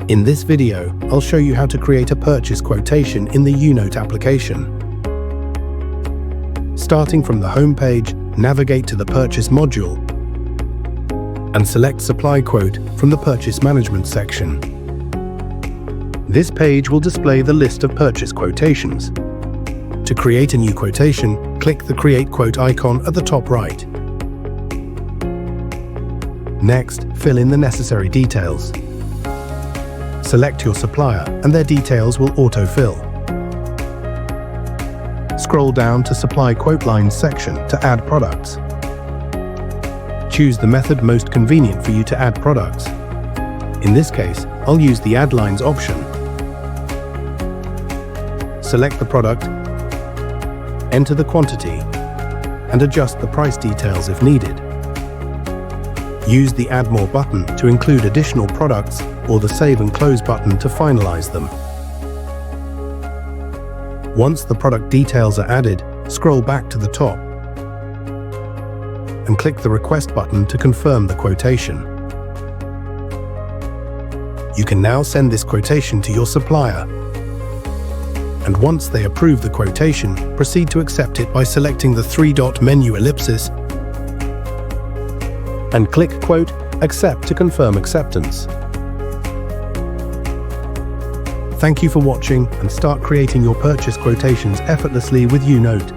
In this video, I'll show you how to create a purchase quotation in the Younote application. Starting from the home page, navigate to the Purchase module and select Supply Quote from the Purchase Management section. This page will display the list of purchase quotations. To create a new quotation, click the Create Quote icon at the top right. Next, fill in the necessary details. Select your supplier and their details will autofill. Scroll down to Supply Quote Lines section to add products. Choose the method most convenient for you to add products. In this case, I'll use the Add Lines option. Select the product, enter the quantity, and adjust the price details if needed. Use the Add More button to include additional products or the Save and Close button to finalize them. Once the product details are added, scroll back to the top and click the Request button to confirm the quotation. You can now send this quotation to your supplier. And once they approve the quotation, proceed to accept it by selecting the three-dot menu ellipsis and click Quote Accept to confirm acceptance. Thank you for watching, and start creating your purchase quotations effortlessly with Younote.